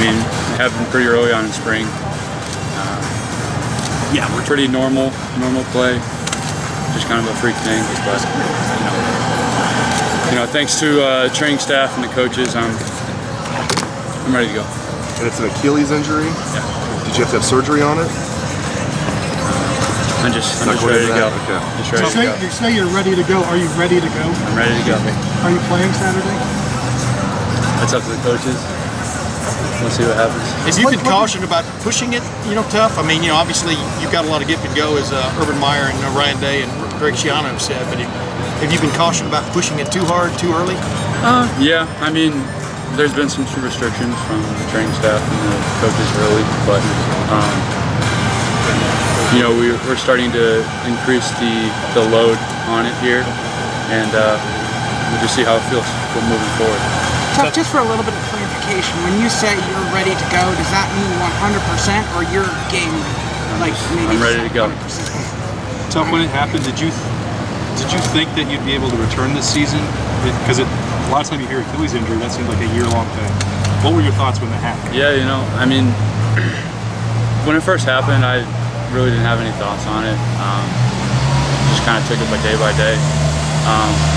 mean, it happened pretty early on in spring. Yeah, we're pretty normal play, just kind of a freak thing. But thanks to training staff and the coaches, I'm ready to go. And it's an Achilles injury. Yeah. Did you have to have surgery on it? I'm just ready to go. Okay. Just ready to go. You say you're ready to go. Are you ready to go? I'm ready to go. Are you playing Saturday? That's up to the coaches. We'll see what happens. Have you been cautioned about pushing it, Tuf? I mean, obviously you've got a lot of give and go, as Urban Meyer and Ryan Day and Greg Schiano have said, but have you been cautioned about pushing it too hard, too early? Yeah, I mean, there's been some restrictions from the training staff and the coaches early, but we're starting to increase the load on it here, and we'll just see how it feels moving forward. Tuf, just for a little bit of clarification, when you say you're ready to go, does that mean 100% or you're game ready? I'm ready to go. 100%? Tuf, when it happened, did you think that you'd be able to return this season? Because a lot of time you hear Achilles injury, that seems like a year-long thing. What were your thoughts when that happened? Yeah, I mean, when it first happened, I really didn't have any thoughts on it. Just kind of took it by day.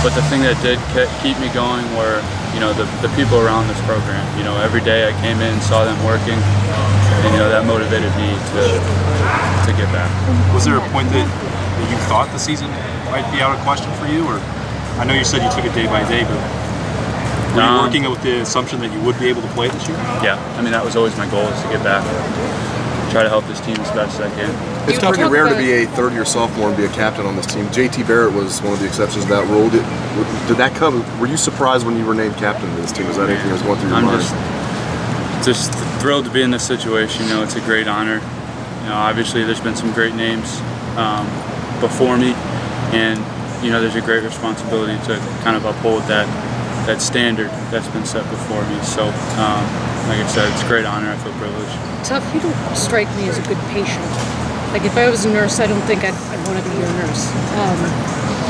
But the thing that did keep me going were, the people around this program. Every day I came in, saw them working, and that motivated me to get back. Was there a point that you thought the season might be out of question for you, or I know you said you took it day by day, but were you working with the assumption that you would be able to play this year? Yeah, I mean that was always my goal, is to get back, try to help this team as best as I can. It's pretty rare to be a third-year sophomore and be a captain on this team. JT Barrett was one of the exceptions to that rule. Did that come? Were you surprised when you were named captain of this team? Was that anything that was going through your mind? I'm just thrilled to be in this situation. It's a great honor. Obviously there's been some great names before me, and there's a great responsibility to kind of uphold that standard that's been set before me. So, like I said, it's a great honor. I feel privileged. Tuf, you don't strike me as a good patient. Like, if I was a nurse, I don't think I'd want to be your nurse.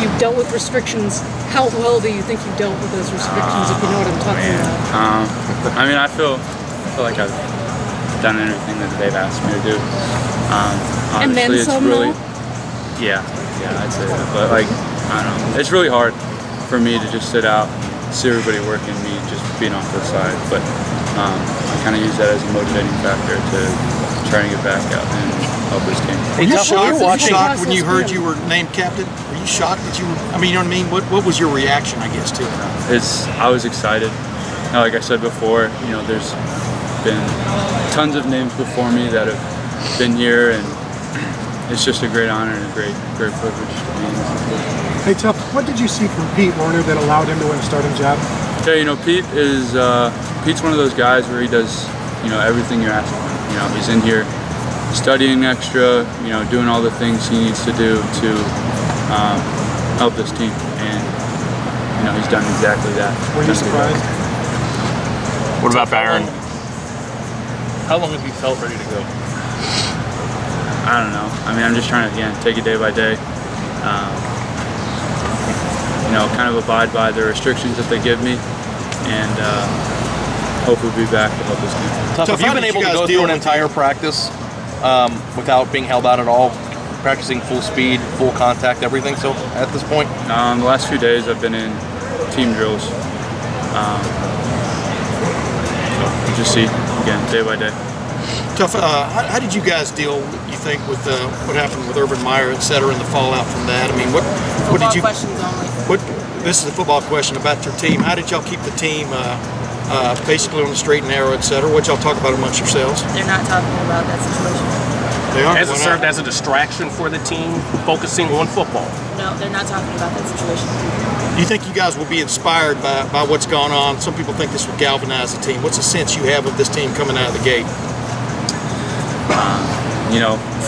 You've dealt with restrictions. How well do you think you dealt with those restrictions, if you know what I'm talking about? I mean, I feel like I've done everything that they've asked me to do. And then it's some, really, though? yeah, I'd say that. But I don't know. It's really hard for me to just sit out, see everybody working, me just being off the side. But I kind of use that as a motivating factor to try and get back out and help this team. Were you shocked when you heard you were named captain? Were you shocked that you were? I mean, you know what I mean? What was your reaction, I guess, to it? I was excited. Like I said before, there's been tons of names before me that have been here, and it's just a great honor and a great privilege to be in this situation. Hey, Tuf, what did you see from Pete Werner that allowed him to win a starting job? Okay, Pete's one of those guys where he does, everything you're asking him. He's in here studying extra, doing all the things he needs to do to help this team, and he's done exactly that. Were you surprised? What about Byron? How long have you felt ready to go? I don't know. I mean, I'm just trying to, take it day by day. Kind of abide by the restrictions that they give me, and hopefully be back to help this team. Tuf, have you been able to go through an entire practice without being held out at all? Practicing full speed, full contact, everything, so at this point? The last few days I've been in team drills. So we'll just see, again, day by day. Tuf, how did you guys deal, you think, with what happened with Urban Meyer, et cetera, and the fallout from that? I mean, what did you... Questions only. This is a football question about your team. How did y'all keep the team basically on the straight and narrow, et cetera? What y'all talk about amongst yourselves? They're not talking about that situation. They are? Has it served as a distraction for the team focusing on football? No, they're not talking about that situation. Do you think you guys will be inspired by what's gone on? Some people think this will galvanize the team. What's the sense you have of this team coming out of the gate?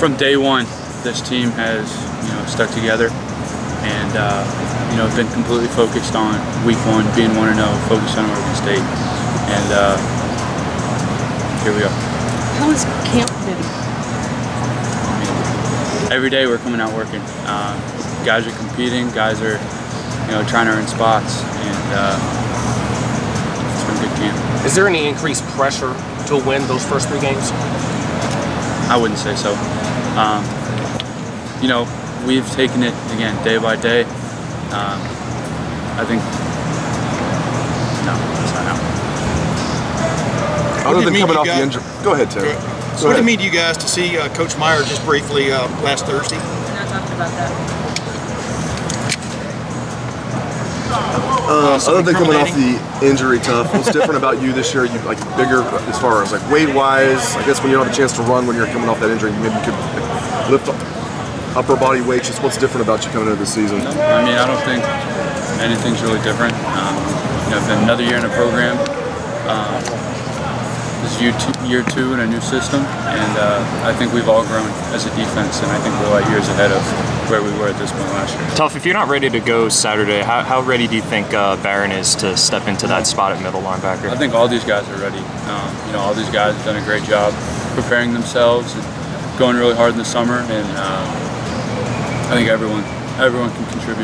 From day one, this team has, stuck together and, been completely focused on week one, being 1-0, focused on Oregon State. And here we are. How has camp been? Every day we're coming out working. Guys are competing, guys are, trying to earn spots, and it's been a good camp. Is there any increased pressure to to a win those first 3 games? I wouldn't say so. You know, we've taken it again day by day. I think no, that's not how. Other than coming off the injury, go ahead, Tim. So what did it mean to you guys to see Coach Meyer just briefly last Thursday? We're not talking about that. Other than coming off the injury, Tuf, what's different about you this year? You like bigger as far as like weight wise. I guess when you don't have a chance to run when you're coming off that injury, maybe you could like, lift upper body weight. Just what's different about you coming into the season? I mean, I don't think anything's really different. You know, it's been another year in the program. This is year two in a new system, and I think we've all grown as a defense, and I think we're like years ahead of where we were at this point last year. Tuf, if you're not ready to go Saturday, how ready do you think Barron is to step into that spot at middle linebacker? I think all these guys are ready. You know, all these guys have done a great job preparing themselves and going really hard in the summer, and I think everyone can contribute.